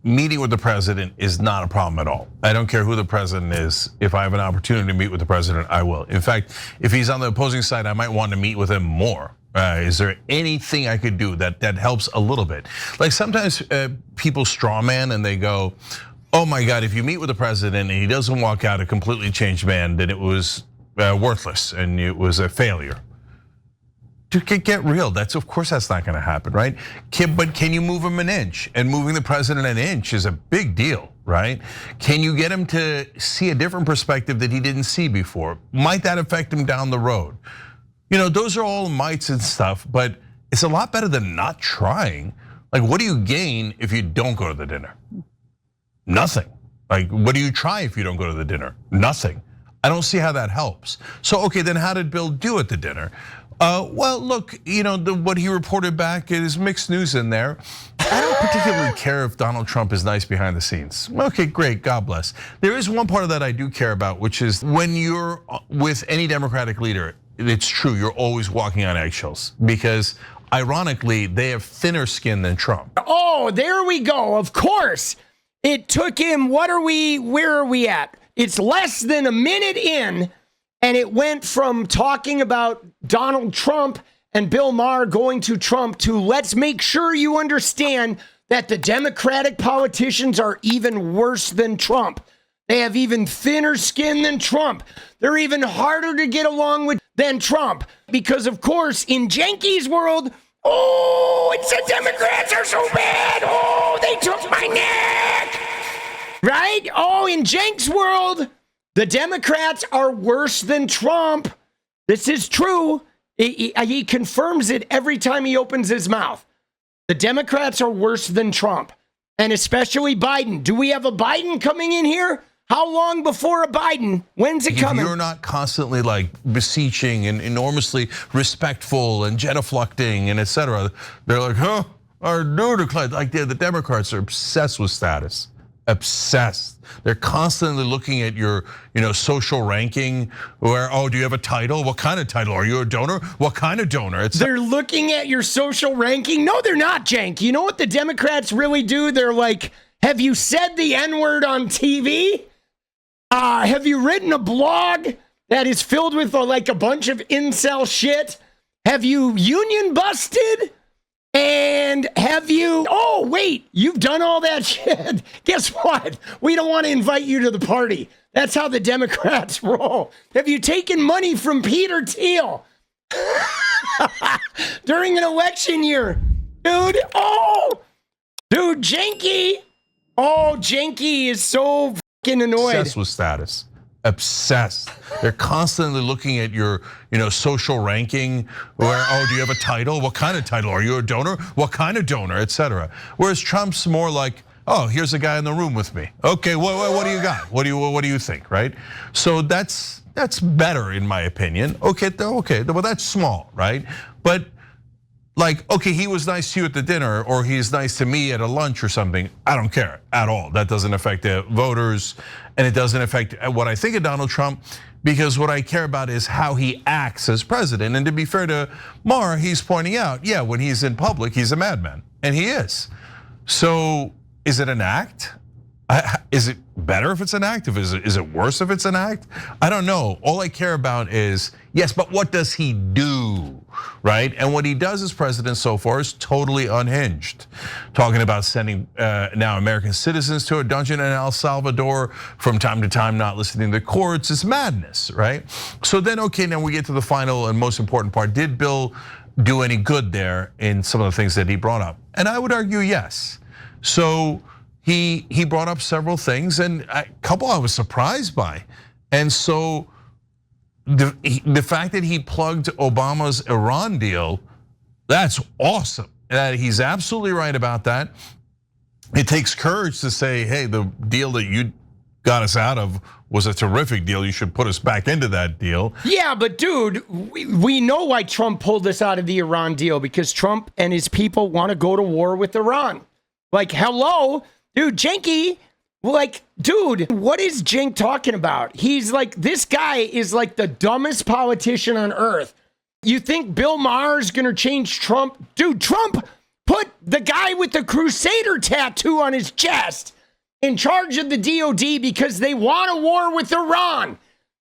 meeting with the president is not a problem at all. I don't care who the president is. If I have an opportunity to meet with the president, I will. In fact, if he's on the opposing side, I might want to meet with him more. Is there anything I could do that helps a little bit? Like sometimes people straw man and they go, oh my God, if you meet with the president and he doesn't walk out a completely changed man, then it was worthless and it was a failure. Get real. Of course that's not going to happen, right? But can you move him an inch? And moving the president an inch is a big deal, right? Can you get him to see a different perspective that he didn't see before? Might that affect him down the road? Those are all mights and stuff, but it's a lot better than not trying. Like, what do you gain if you don't go to the dinner? Nothing. Like, what do you try if you don't go to the dinner? Nothing. I don't see how that helps. So, okay, then how did Bill do at the dinner? Well, look, what he reported back is mixed news in there. I don't particularly care if Donald Trump is nice behind the scenes. Okay, great, God bless. There is one part of that I do care about, which is when you're with any Democratic leader, it's true, you're always walking on eggshells because ironically, they have thinner skin than Trump. Oh, there we go, of course. It took him, where are we at? It's less than a minute in, and it went from talking about Donald Trump and Bill Maher going to Trump to let's make sure you understand that the Democratic politicians are even worse than Trump. They have even thinner skin than Trump. They're even harder to get along with than Trump. Because of course, in Cenk's world, oh, it's the Democrats are so bad. Oh, they took my neck. Right? Oh, in Cenk's world, the Democrats are worse than Trump. This is true. He confirms it every time he opens his mouth. The Democrats are worse than Trump, and especially Biden. Do we have a Biden coming in here? How long before a Biden? When's it coming? If you're not constantly like beseeching and enormously respectful and genuflecting and etc., they're like, huh, our new decline. Like the Democrats are obsessed with status. Obsessed. They're constantly looking at your, social ranking. Where, oh, do you have a title? What kind of title? Are you a donor? What kind of donor? They're looking at your social ranking. No, they're not, Cenk. You know what the Democrats really do? They're like, have you said the N-word on TV? Have you written a blog that is filled with like a bunch of incel shit? Have you union busted? And have you, oh wait, you've done all that shit. Guess what? We don't want to invite you to the party. That's how the Democrats roll. Have you taken money from Peter Thiel during an election year? Dude, dude, Cenk. Oh, Cenk is so fucking annoyed. Obsessed with status. Obsessed. They're constantly looking at your, social ranking. Where, oh, do you have a title? What kind of title? Are you a donor? What kind of donor, etc. Whereas Trump's more like, oh, here's a guy in the room with me. Okay, what do you got? What do you think, right? So that's better in my opinion. Okay, well that's small, right? But like, okay, he was nice to you at the dinner or he's nice to me at a lunch or something. I don't care at all. That doesn't affect the voters and it doesn't affect what I think of Donald Trump because what I care about is how he acts as president. And to be fair to Maher, he's pointing out, yeah, when he's in public, he's a madman, and he is. So is it an act? Is it better if it's an act? Is it worse if it's an act? I don't know. All I care about is, yes, but what does he do, right? And what he does as president so far is totally unhinged. Talking about sending now American citizens to a dungeon in El Salvador from time to time, not listening to the courts, is madness, right? So then, okay, now we get to the final and most important part. Did Bill do any good there in some of the things that he brought up? And I would argue yes. So he brought up several things, and a couple I was surprised by. And so the fact that he plugged Obama's Iran deal, that's awesome. He's absolutely right about that. It takes courage to say, hey, the deal that you got us out of was a terrific deal. You should put us back into that deal. Yeah, but dude, we know why Trump pulled us out of the Iran deal, because Trump and his people want to go to war with Iran. Like, hello? Dude, Cenk, like, dude, what is Cenk talking about? He's like, this guy is like the dumbest politician on earth. You think Bill Maher is gonna change Trump? Dude, Trump put the guy with the Crusader tattoo on his chest in charge of the DOD because they want a war with Iran.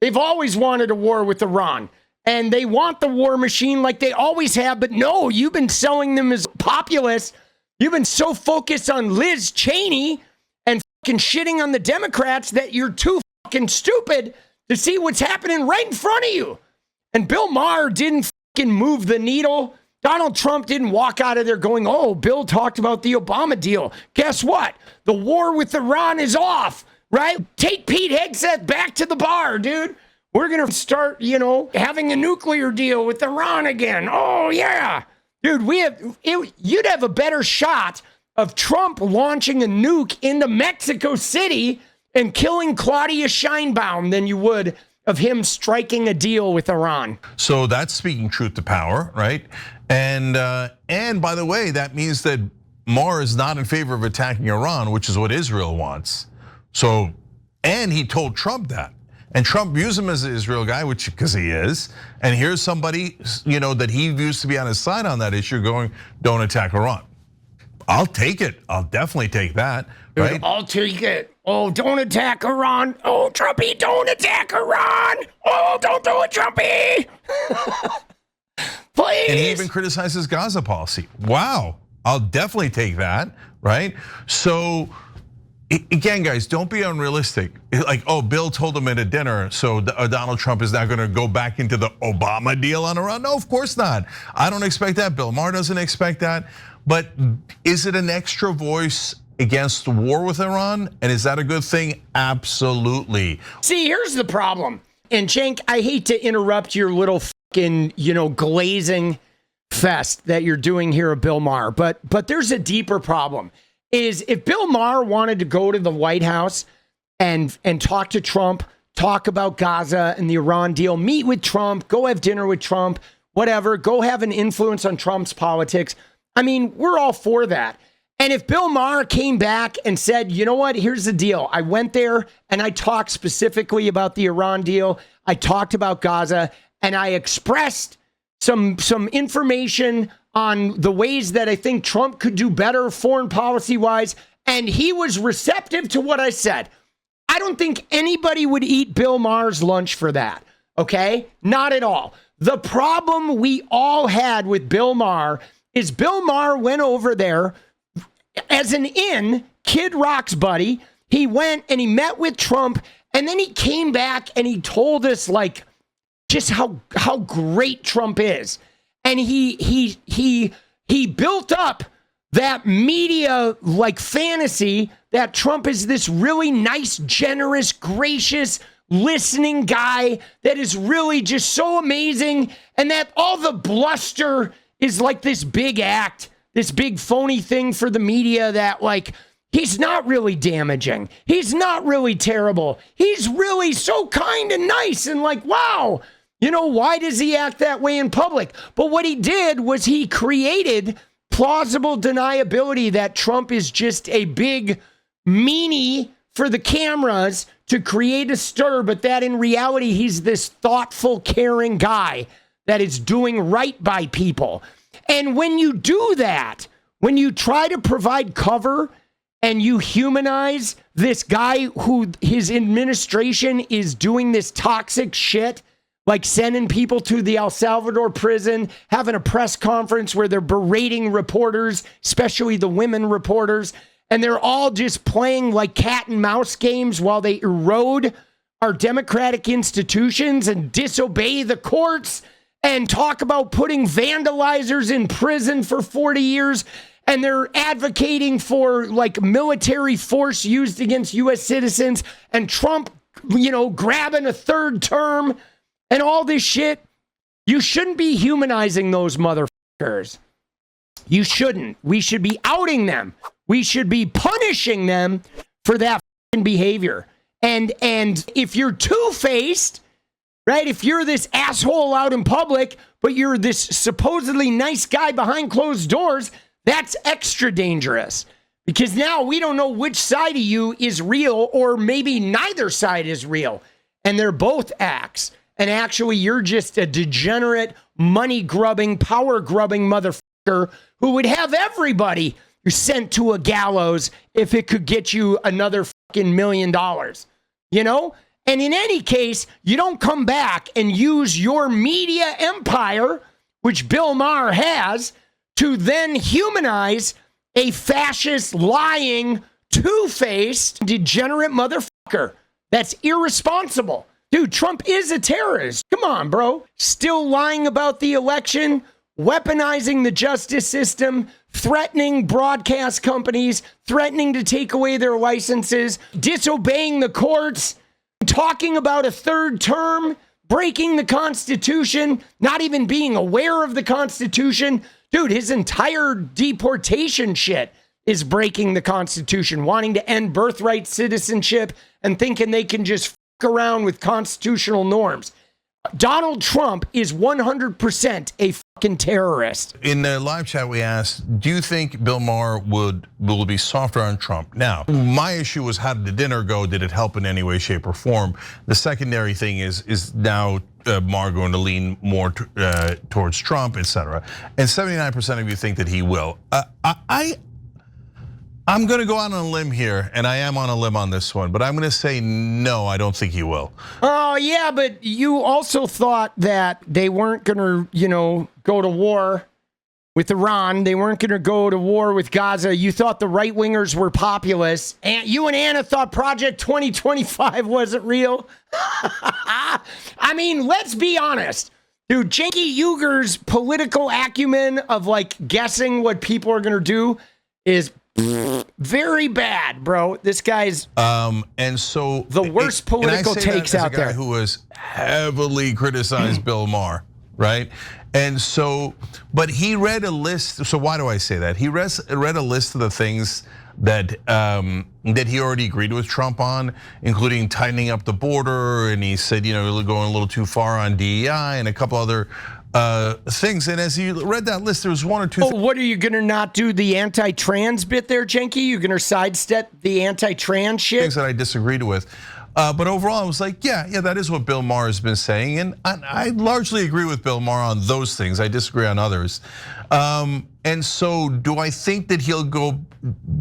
They've always wanted a war with Iran. And they want the war machine like they always have. But no, you've been selling them as populists. You've been so focused on Liz Cheney and fucking shitting on the Democrats that you're too fucking stupid to see what's happening right in front of you. And Bill Maher didn't fucking move the needle. Donald Trump didn't walk out of there going, oh, Bill talked about the Obama deal. Guess what? The war with Iran is off, right? Take Pete Hegseth back to the bar, dude. We're going to start, having a nuclear deal with Iran again. Oh, yeah. Dude, you'd have a better shot of Trump launching a nuke into Mexico City and killing Claudia Sheinbaum than you would of him striking a deal with Iran. So that's speaking truth to power, right? And by the way, that means that Maher is not in favor of attacking Iran, which is what Israel wants. So, and he told Trump that. And Trump views him as an Israel guy, which because he is. And here's somebody, that he views to be on his side on that issue, going, "Don't attack Iran." I'll take it. I'll definitely take that. Right? Dude, I'll take it. Oh, don't attack Iran. Oh, Trumpy, don't attack Iran. Oh, don't do it, Trumpy. Please. And he even criticizes Gaza policy. Wow. I'll definitely take that. Right. So. Again, guys, don't be unrealistic. Like, oh, Bill told him at a dinner, so Donald Trump is now going to go back into the Obama deal on Iran? No, of course not. I don't expect that. Bill Maher doesn't expect that. But is it an extra voice against war with Iran? And is that a good thing? Absolutely. See, here's the problem. And Cenk, I hate to interrupt your little fucking, glazing fest that you're doing here at Bill Maher, but there's a deeper problem. Is if Bill Maher wanted to go to the White House and talk to Trump, talk about Gaza and the Iran deal, meet with Trump, go have dinner with Trump, whatever, go have an influence on Trump's politics. I mean, we're all for that. And if Bill Maher came back and said, you know what, here's the deal. I went there and I talked specifically about the Iran deal. I talked about Gaza and I expressed some information on the ways that I think Trump could do better foreign policy wise. And he was receptive to what I said. I don't think anybody would eat Bill Maher's lunch for that. Okay? Not at all. The problem we all had with Bill Maher is Bill Maher went over there as an Kid Rock's buddy. He went and he met with Trump and then he came back and he told us just how great Trump is. And he built up that media fantasy that Trump is this really nice, generous, gracious, listening guy that is really just so amazing, and that all the bluster is like this big act, this big phony thing for the media that he's not really damaging. He's not really terrible. He's really so kind and nice and wow. Why does he act that way in public? But what he did was he created plausible deniability that Trump is just a big meanie for the cameras to create a stir, but that in reality, he's this thoughtful, caring guy that is doing right by people. And when you do that, when you try to provide cover and you humanize this guy who his administration is doing this toxic shit, like sending people to the El Salvador prison, having a press conference where they're berating reporters, especially the women reporters, and they're all just playing like cat and mouse games while they erode our democratic institutions and disobey the courts and talk about putting vandalizers in prison for 40 years. And they're advocating for military force used against US citizens, and Trump, grabbing a third term. And all this shit, you shouldn't be humanizing those motherfuckers. You shouldn't. We should be outing them. We should be punishing them for that behavior. And if you're two-faced, right? If you're this asshole out in public, but you're this supposedly nice guy behind closed doors, that's extra dangerous. Because now we don't know which side of you is real, or maybe neither side is real. And they're both acts. And actually, you're just a degenerate, money-grubbing, power-grubbing motherfucker motherfucker who would have everybody sent to a gallows if it could get you another fucking $1 million, you know? And in any case, you don't come back and use your media empire, which Bill Maher has, to then humanize a fascist, lying, two-faced, degenerate motherfucker. That's irresponsible. Dude, Trump is a terrorist. Come on, bro. Still lying about the election, weaponizing the justice system, threatening broadcast companies, threatening to take away their licenses, disobeying the courts, talking about a third term, breaking the Constitution, not even being aware of the Constitution. Dude, his entire deportation shit is breaking the Constitution, wanting to end birthright citizenship and thinking they can just fuck around with constitutional norms. Donald Trump is 100% a fucking terrorist. In the live chat, we asked, do you think Bill Maher will be softer on Trump? Now, my issue was, how did the dinner go? Did it help in any way, shape, or form? The secondary thing is now Maher going to lean more towards Trump, etc. And 79% of you think that he will. I'm going to go out on a limb here, and I am on a limb on this one, but I'm going to say no, I don't think he will. Oh, yeah, but you also thought that they weren't going to, go to war with Iran. They weren't going to go to war with Gaza. You thought the right-wingers were populist. And you and Anna thought Project 2025 wasn't real. I mean, let's be honest. Dude, Cenk Uygur's political acumen of guessing what people are going to do is very bad, bro. This guy's and so the worst political takes out there. Who has heavily criticized Bill Maher, right? And so, but he read a list. So why do I say that? He read a list of the things that he already agreed with Trump on, including tightening up the border, and he said, going a little too far on DEI and a couple other things. And as you read that list, there was one or two. What are you gonna not do the anti-trans bit there, Cenk? You're gonna sidestep the anti-trans shit? Things that I disagreed with. But overall, I was like, yeah, that is what Bill Maher has been saying. And I largely agree with Bill Maher on those things. I disagree on others. And so do I think that he'll go,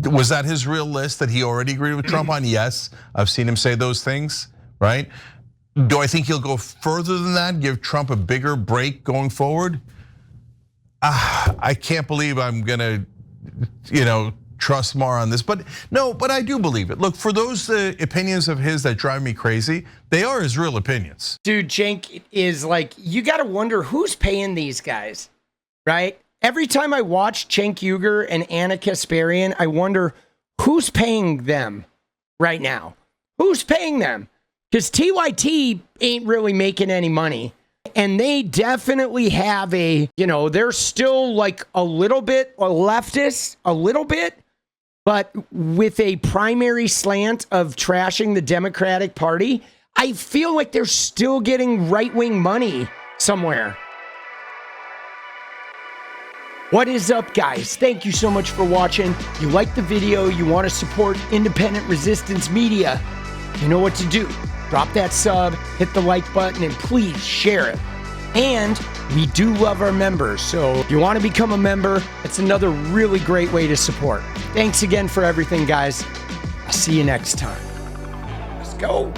was that his real list that he already agreed with Trump on? Yes, I've seen him say those things, right? Do I think he'll go further than that, give Trump a bigger break going forward? I can't believe I'm gonna, trust Maher on this, but I do believe it. Look, for those opinions of his that drive me crazy, they are his real opinions. Dude, Cenk is you gotta wonder who's paying these guys, right? Every time I watch Cenk Uygur and Anna Kasparian, I wonder who's paying them right now. Who's paying them? Because TYT ain't really making any money. And they definitely have they're still a little bit leftist, a little bit, but with a primary slant of trashing the Democratic Party. I feel like they're still getting right-wing money somewhere. What is up, guys? Thank you so much for watching. You like the video, you want to support independent resistance media, you know what to do. Drop that sub, hit the like button, and please share it. And we do love our members, so if you want to become a member, it's another really great way to support. Thanks again for everything, guys. I'll see you next time. Let's go.